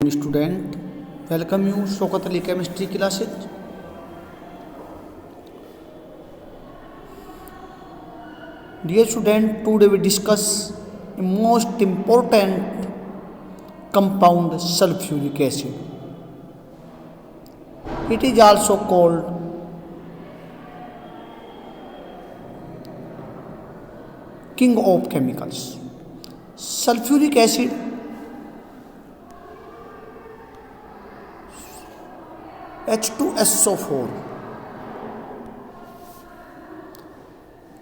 Student, welcome you Shaukat Ali chemistry classes. Dear student, today we discuss the most important compound sulfuric acid. It is also called king of chemicals. Sulfuric acid H2SO4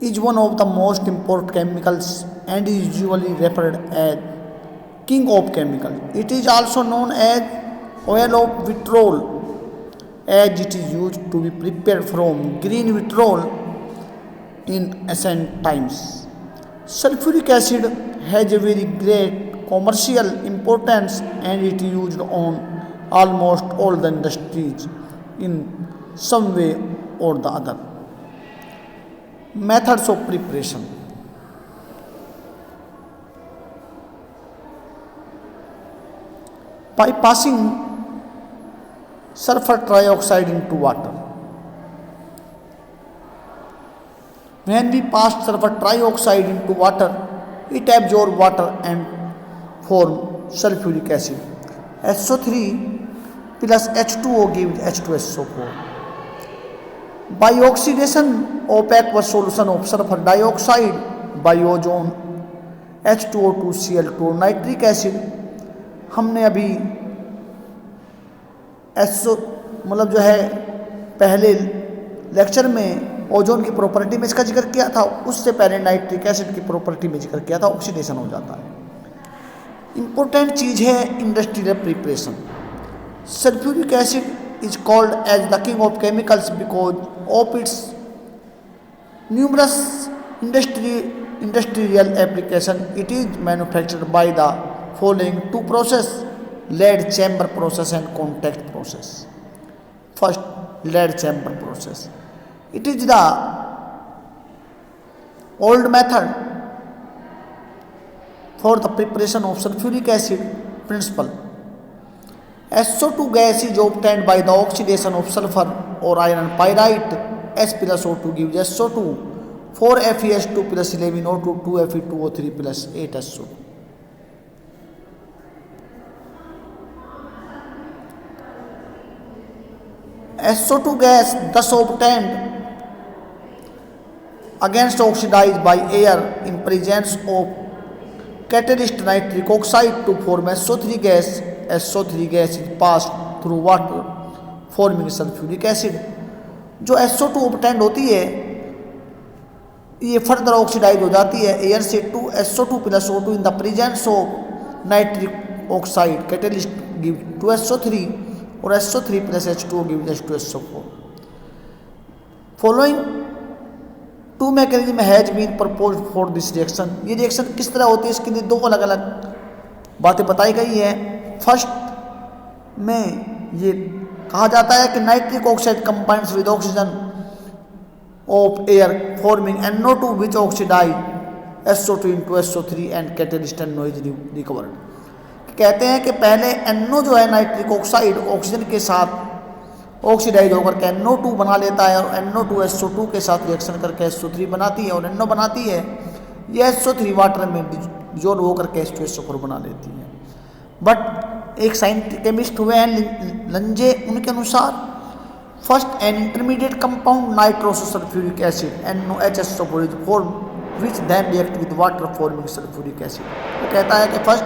is one of the most important chemicals and is usually referred as king of chemicals. It is also known as oil of vitriol as it is used to be prepared from green vitriol in ancient times. Sulfuric acid has a very great commercial importance and it is used on almost all the industries in some way or the other. Methods of preparation. By passing sulfur trioxide into water. When we pass sulfur trioxide into water, it absorbs water and forms sulfuric acid. SO3 plus H2O gives H2SO4. By oxidation of aqueous solution of sulfur dioxide by ozone H2O2Cl2 nitric acid. हमने अभी मतलब जो है पहले lecture में ozone की property में इसका जिक्र किया था, उससे पहले नाइट्रिक एसिड की प्रॉपर्टी में जिक्र किया था. ऑक्सीडेशन हो जाता है. इंपॉर्टेंट चीज़ है industrial preparation. Sulfuric acid is called as the king of chemicals because of its numerous industrial application. It is manufactured by the following two processes: lead chamber process and contact process. First, lead chamber process. It is the old method for the preparation of sulfuric acid. Principle: SO2 gas is obtained by the oxidation of sulfur or iron pyrite. S plus O2 gives SO2. 4Fe2 plus 11O2, 2Fe2O3 plus 8SO2. SO2 gas thus obtained against oxidized by air in presence of catalyst nitric oxide to form SO3 gas. SO3 gas is passed through water forming sulfuric acid. जो SO2 obtained होती है ये further oxidise हो जाती है air से to SO2 plus O2 in the presence of nitric oxide. Catalyst gives 2SO3 और SO3 plus H2O gives H2SO4. Following two mechanism has been proposed for this reaction. ये reaction किस तरह होती है इसके लिए दो अलग अलग बातें बताई गई है. फर्स्ट में ये कहा जाता है कि nitric oxide combines with oxygen of air forming NO2 which oxidise SO2 into SO3 and catalyst NO is recovered. कहते हैं कि पहले NO जो है नाइट्रिक ऑक्साइड ऑक्सीजन के साथ ऑक्सीडाइज होकर के NO2 बना लेता है और NO2 SO2 के साथ रिएक्शन करके SO3 बनाती है और NO बनाती है. ये SO3 वाटर में डिजोल्व होकर के H2SO4 बना लेती है. बट एक साइंटिस्ट केमिस्ट हुए हैं लंजे, उनके अनुसार first an intermediate compound nitroso sulphuric acid NOHSO4 is form which then react with water forming sulphuric acid. वो कहता है कि first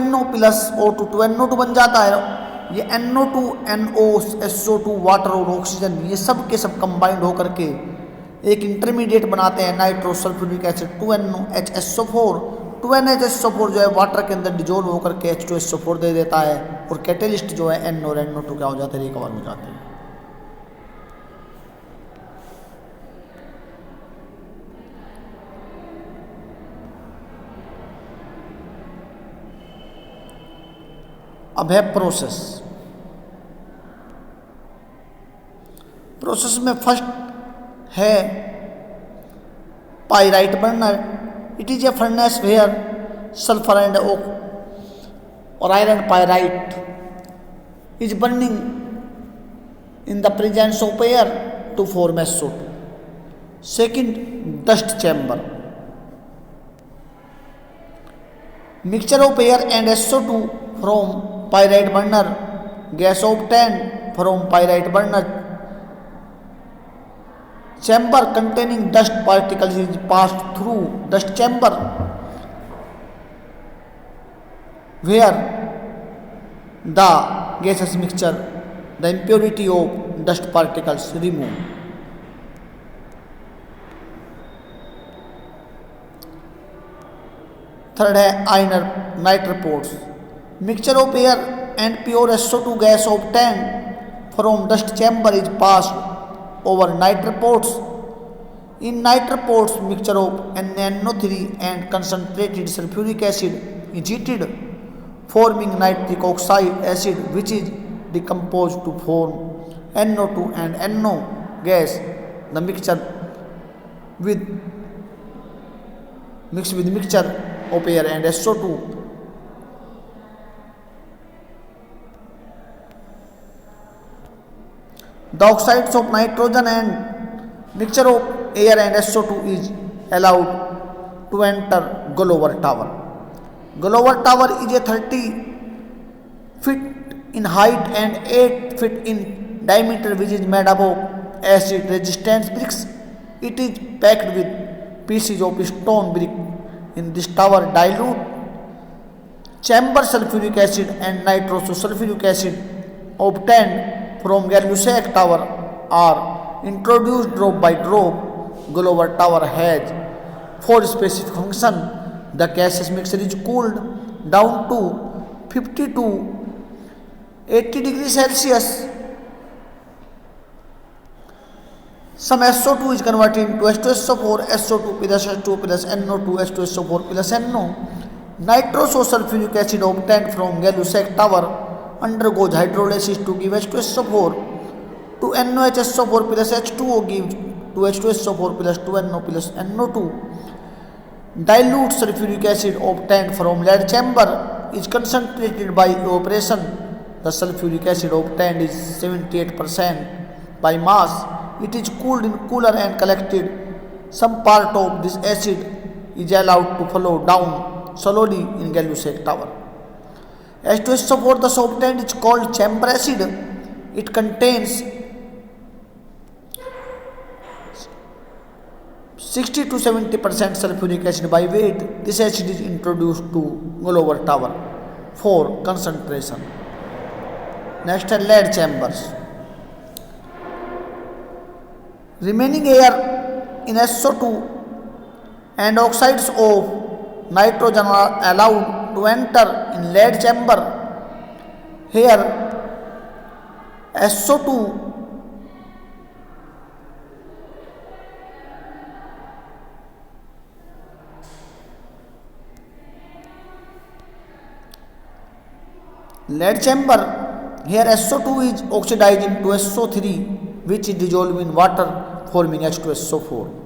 NO plus O2 2NO2 बन जाता है. ये NO2 NOSO2 वाटर और ऑक्सीजन ये सब के सब कंबाइंड होकर के एक इंटरमीडिएट बनाते हैं nitro sulphuric acid 2NOHSO4. 2NHSO4 जो है वाटर के अंदर डिजोल्व होकर के H2SO4 दे देता है और कैटलिस्ट जो है N और NO2 क्या हो जाते हैं, रिकवर हो जाते हैं. अब है प्रोसेस में फर्स्ट है pyrite burner. It is a furnace where sulfur and oak or iron pyrite is burning in the presence of air to form SO2. Second, dust chamber. Mixture of air and SO2 from pyrite burner. Gas obtained from pyrite burner chamber containing dust particles is passed through dust chamber where the gaseous mixture, the impurity of dust particles removed. Third है iron nitre pots. Mixture of air and pure SO2 gas obtained from dust chamber is passed over nitre pots. In nitre pots, mixture of NaNO3 and concentrated sulfuric acid is heated, forming nitric oxide acid, which is decomposed to form NO2 and NO gas. The mixture mixed with mixture of air and SO2. The oxides of nitrogen and mixture of air and SO2 is allowed to enter Galover Tower. Galover Tower is a 30 feet in height and 8 feet in diameter, which is made up of acid resistant bricks. It is packed with pieces of stone brick. In this tower, dilute chamber sulfuric acid and nitrosulfuric acid obtained from Gay-Lussac tower are introduced drop by drop. Galover Tower has 4 specific functions. The gaseous mixture is cooled down to 50 to 80 degrees Celsius. Some SO2 is converted into H2SO4, SO2 plus H2 plus NO2, H2SO4 plus NO. Nitrosulfuric acid obtained from Gay-Lussac tower undergoes hydrolysis to give H2SO4 to NOHSO4 plus H2O gives to H2SO4 plus 2NO plus NO2. Dilute sulfuric acid obtained from lead chamber is concentrated by evaporation. The sulfuric acid obtained is 78% by mass. It is cooled in cooler and collected. Some part of this acid is allowed to flow down slowly in Gay-Lussac tower. H2SO4 thus obtained is called chamber acid. It contains 60 to 70% sulfuric acid by weight. This acid is introduced to Galover tower for concentration. Next are lead chambers. Remaining air in SO2 and oxides of nitrogen are allowed to enter in lead chamber. Here SO2 lead chamber. Here SO2 is oxidized into SO3, which is dissolved in water, forming H2SO4.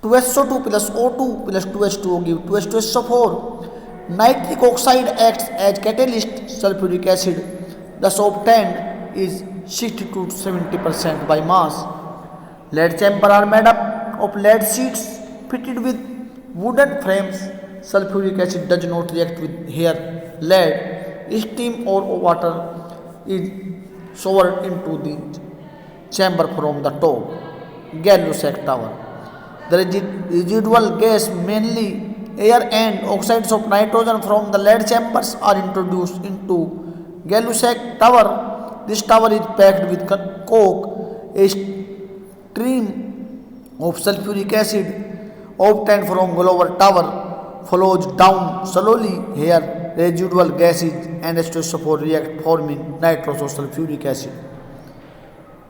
2SO2 plus O2 plus 2H2O give 2H2SO4. Nitric oxide acts as catalyst. Sulfuric acid thus obtained is 60 to 70% by mass. Lead chamber are made up of lead sheets fitted with wooden frames. Sulfuric acid does not react with here lead. Steam or water is showered into the chamber from the top. Gay-Lussac tower. The residual gas, mainly air and oxides of nitrogen from the lead chambers, are introduced into Gay-Lussac tower. This tower is packed with coke. A stream of sulfuric acid obtained from Galover tower flows down slowly. Here residual gases and H2SO4 react, forming nitrosulfuric acid.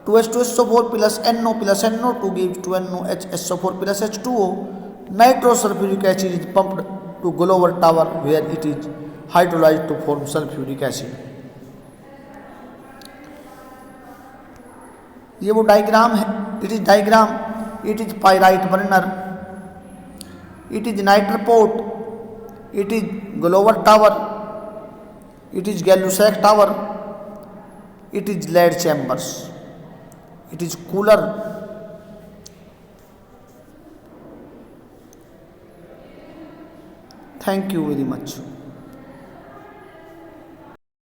2H2SO4 plus NO plus NO2 gives 2NOHSO4 plus H2O. Nitrosulfuric acid is pumped to Galover tower where it is hydrolyzed to form sulfuric acid. ये वो diagram है. It is diagram it is pyrite burner, it is nitre pot, it is Glover tower, it is Gay-Lussac tower, it is lead chambers, it is cooler. Thank you very much.